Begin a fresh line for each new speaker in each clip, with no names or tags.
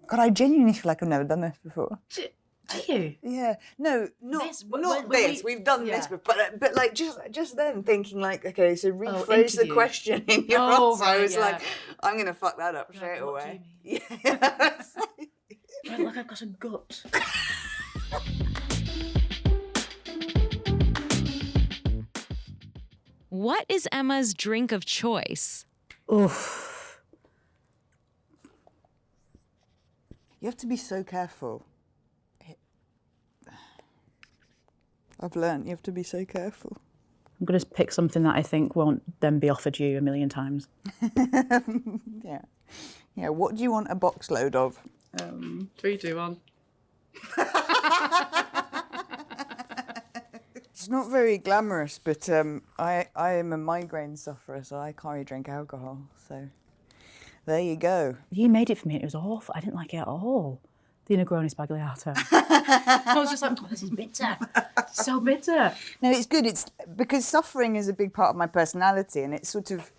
God, I genuinely feel like I've never done this before.
Do you?
Yeah. No, not
This,
not this. We've done this before, but like just then thinking like, okay, so rephrase the question in your answer. I was like, I'm gonna fuck that up straight away. Yeah.
Right, like I've got a gut.
What is Emma's drink of choice?
Oof. You have to be so careful. I've learned you have to be so careful.
I'm going to pick something that I think won't then be offered you a million times.
Yeah. Yeah, what do you want a box load of?
3, 2, 1.
It's not very glamorous, but I am a migraine sufferer, so I can't really drink alcohol. So there you go.
You made it for me and it was awful. I didn't like it at all. The Negroni Spagliato. I was just like, oh, this is bitter. So bitter.
No, it's good. It's because suffering is a big part of my personality, and it's sort of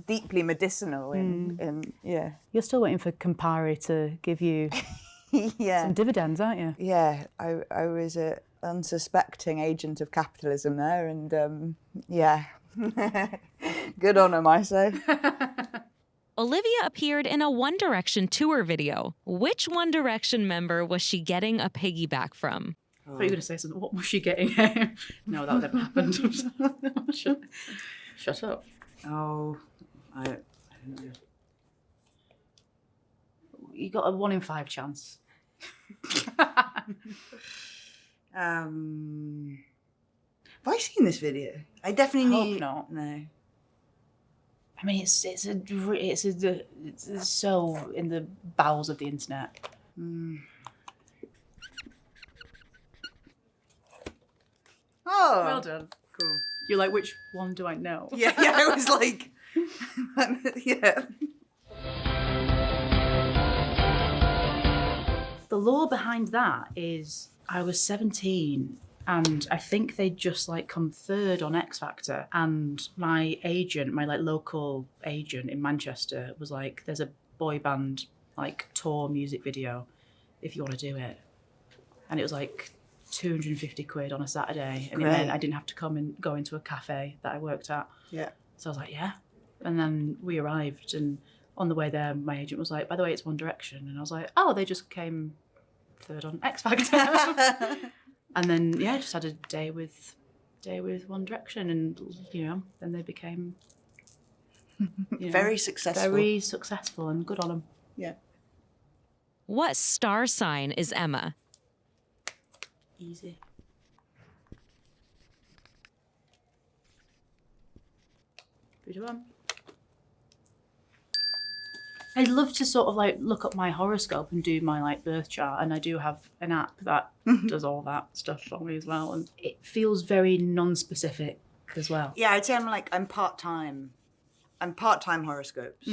deeply medicinal. And yeah.
You're still waiting for Campari to give you some dividends, aren't you?
Yeah, I was an unsuspecting agent of capitalism there, and yeah. Good on him, I say.
Olivia appeared in a One Direction tour video. Which One Direction member was she getting a piggyback from?
I thought you were going to say something. What was she getting? No, that never happened. Shut up.
Oh, I don't know.
You got a 1 in 5 chance.
Have I seen this video? I definitely
Hope not.
No.
I mean, it's so in the bowels of the internet.
Oh,
Well done.
cool.
You're like, which one do I know?
Yeah, I was like, yeah.
The lore behind that is I was 17 and I think they'd just like come third on X Factor, and my agent, my like local agent in Manchester was like, there's a boy band like tour music video if you want to do it. And it was like 250 quid on a Saturday, and it meant I didn't have to come and go into a cafe that I worked at.
Yeah.
So I was like, yeah. And then we arrived, and on the way there, my agent was like, by the way, it's One Direction. And I was like, oh, they just came third on X Factor. And then, yeah, just had a day with One Direction, and, you know, then they became
very successful.
Very successful, and good on them.
Yeah.
What star sign is Emma?
Easy. Good one. I'd love to sort of like look up my horoscope and do my like birth chart, and I do have an app that does all that stuff for me as well, and it feels very non-specific as well.
Yeah, I'd say I'm part-time. I'm part-time horoscopes,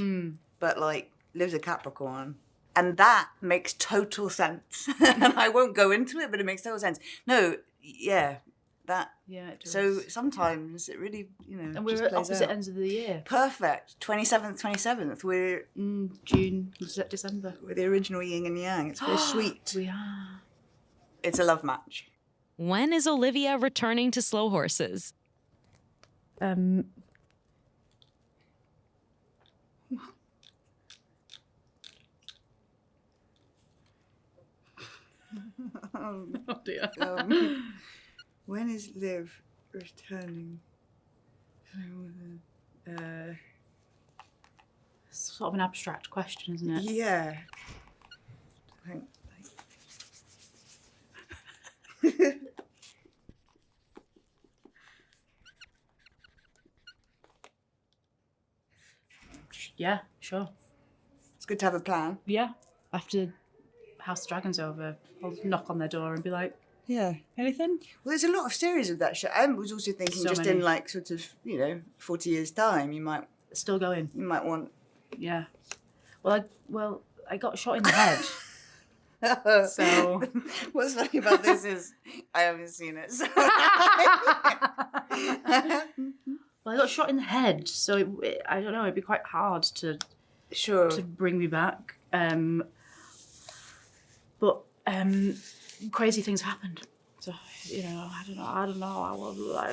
but like lives a Capricorn. And that makes total sense. And I won't go into it, but it makes total sense. No, yeah, that.
Yeah, it does.
So sometimes it really, you know,
and we're
just
at
plays
opposite
out.
ends of the year.
Perfect. 27th. We're
June, December.
We're the original yin and yang. It's very sweet.
We are.
It's a love match.
When is Olivia returning to Slow Horses?
Oh dear.
When is Liv returning?
Sort of an abstract question, isn't it?
Yeah.
Yeah, sure.
It's good to have a plan.
Yeah. After House of Dragon's over, I'll knock on their door and be like,
Yeah.
anything?
Well, there's a lot of series of that shit. I was also thinking
So
just
many.
in like sort of, 40 years' time, you might
Still going.
want.
Yeah. Well, I got shot in the head. So
What's funny about this is I haven't seen it. So
well, I got shot in the head, so I don't know. It'd be quite hard to
sure.
bring me back. crazy things happened. So, you know, I don't know. I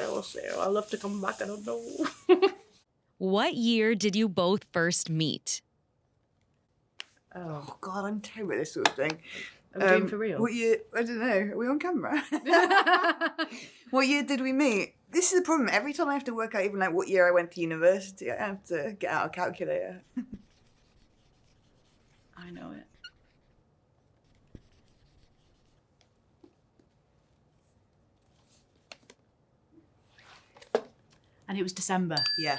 will see. I love to come back. I don't know.
What year did you both first meet?
Oh God, I'm terrible at this sort of thing.
Are we doing for real?
What year? I don't know. Are we on camera? What year did we meet? This is the problem. Every time I have to work out even like what year I went to university, I have to get out a calculator.
I know it. And it was December.
Yeah.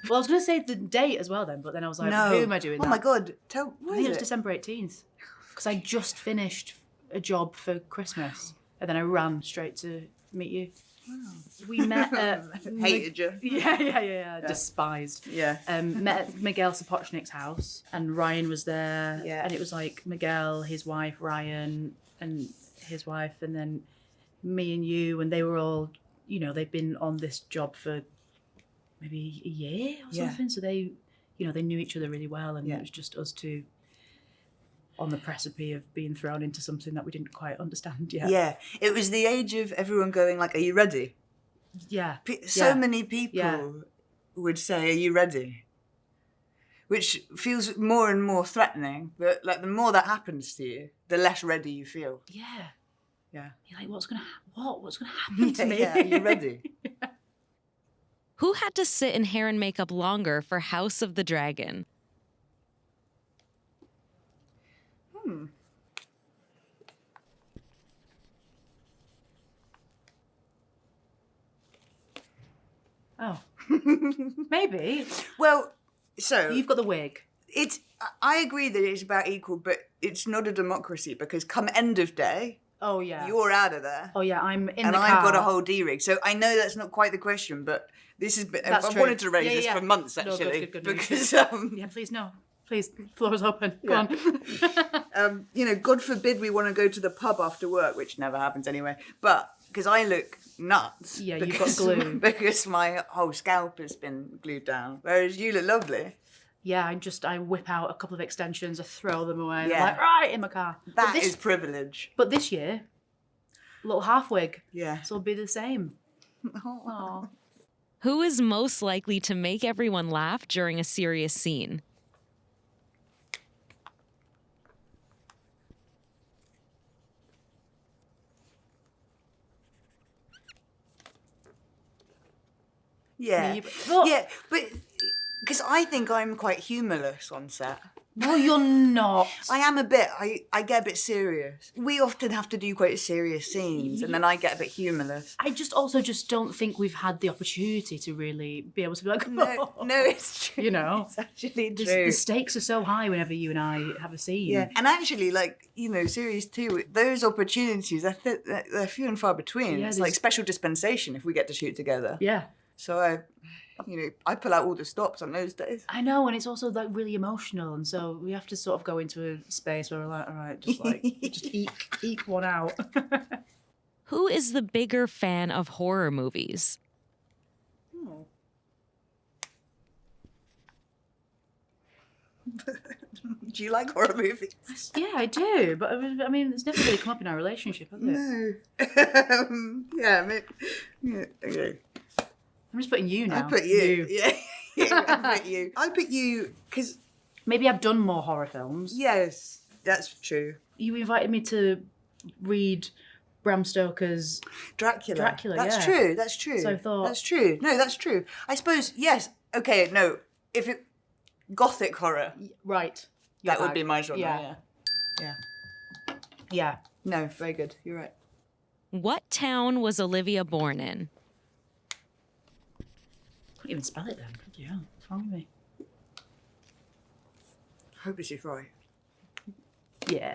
Well, I was going to say the date as well then, but then I was like,
No.
who am I doing
Oh
that?
my God.
I think it was December 18th. Because I just finished a job for Christmas. And then I ran straight to meet you. Wow. We met at...
Hated you.
Yeah. Despised.
Yeah.
Met at Miguel Sapochnik's house. And Ryan was there.
Yeah.
And it was like Miguel, his wife, Ryan, and his wife, and then me and you. And they were all, you know, they'd been on this job for maybe a year or something. So they, you know, they knew each other really well. And it was just us two on the precipice of being thrown into something that we didn't quite understand yet.
Yeah. It was the age of everyone going like, are you ready?
Yeah.
So many people would say, are you ready? Which feels more and more threatening. But like the more that happens to you, the less ready you feel.
Yeah.
Yeah.
You're like, what's gonna happen to me?
Yeah, are you ready?
Who had to sit in hair and makeup longer for House of the Dragon?
Oh. Maybe.
Well, so
You've got the wig.
I agree that it's about equal, but it's not a democracy because come end of day,
Oh, yeah.
you're out of there.
Oh, yeah, I'm in
And
the car.
I've got a whole D-rig. So I know that's not quite the question, but this is...
That's
I've
true.
wanted to raise
Yeah,
this
yeah.
for months,
No,
actually.
good.
Because,
Yeah, please, no. Please, floor is open. Go on.
you know, God forbid we want to go to the pub after work, which never happens anyway. But because I look nuts.
Yeah, you've got glue.
Because my whole scalp has been glued down. Whereas you look lovely.
Yeah, I whip out a couple of extensions, I throw them away.
Yeah.
I'm like, right, in my car.
That is privilege.
But this year, little half wig.
Yeah.
So it'll be the same. Aww.
Who is most likely to make everyone laugh during a serious scene?
Yeah.
Me, but-
Yeah, but because I think I'm quite humourless on set.
No, you're not.
I am a bit. I get a bit serious. We often have to do quite serious scenes, and then I get a bit humourless.
I also don't think we've had the opportunity to really be able to be like,
No, it's true.
you know,
It's actually
the
true.
stakes are so high whenever you and I have a scene.
Yeah, and actually, like, you know, series 2, those opportunities, they're few and far between.
Yeah,
it's
there's-
like special dispensation if we get to shoot together.
Yeah.
So I pull out all the stops on those days.
I know, and it's also like really emotional, and so we have to sort of go into a space where we're like, all right, just eke one out.
Who is the bigger fan of horror movies?
Oh. Do you like horror movies?
Yeah, I do, but I mean, it's never really come up in our relationship, has it?
No. Yeah, okay.
I'm just putting you now.
I put you. Yeah, I put you. I put you because
Maybe I've done more horror films.
yes, that's true.
You invited me to read Bram Stoker's
Dracula. That's
yeah.
true. That's true.
So I thought-
That's true. No, that's true. I suppose yes. Okay, no. If it gothic horror,
Right.
that
Your
would be
bag.
my genre.
Yeah.
Yeah.
Yeah.
No, very good. You're right.
What town was Olivia born in?
Couldn't even spell it then. Yeah. What's wrong with me?
Hope this is right.
Yeah.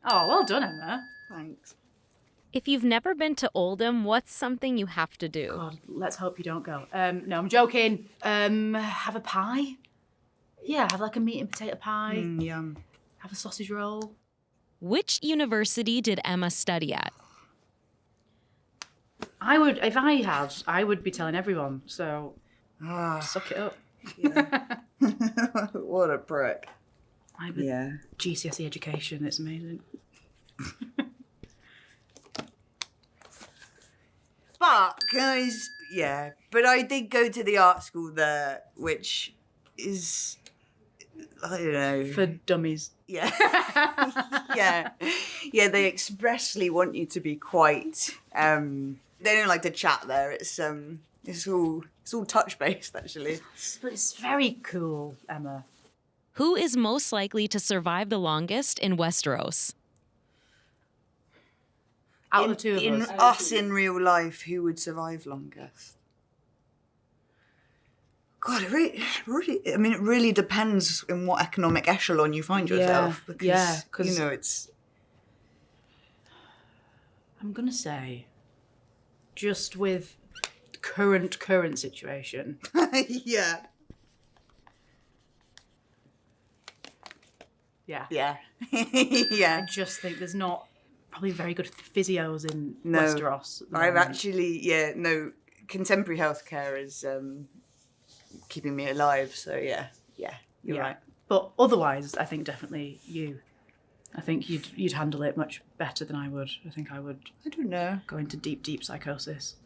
Oh, well done, Emma.
Thanks.
If you've never been to Oldham, what's something you have to do?
God, let's hope you don't go. No, I'm joking. Have a pie? Yeah, have like a meat and potato pie.
Yum.
Have a sausage roll.
Which university did Emma study at?
I would, if I had, I would be telling everyone. So
Ah,
suck it up.
what a prick.
I would
Yeah.
GCSE education. It's amazing.
But guys, yeah. But I did go to the art school there, which is, I don't know.
For dummies.
Yeah. Yeah. Yeah, they expressly want you to be quite they don't like to chat there. It's all touch based actually.
But it's very cool, Emma.
Who is most likely to survive the longest in Westeros?
Out of the two of
in
us.
us in real life, who would survive longest? God, it really, I mean, it really depends in what economic echelon you find yourself. Because, you know, it's...
I'm going to say, just with current situation,
yeah.
yeah.
Yeah.
I
Yeah.
just think there's not probably very good physios in
No.
Westeros. at the
I've
moment.
actually, contemporary healthcare is keeping me alive. So, yeah, you're right.
But otherwise, I think definitely you. I think you'd handle it much better than I would. I think I would
I don't know.
go into deep psychosis.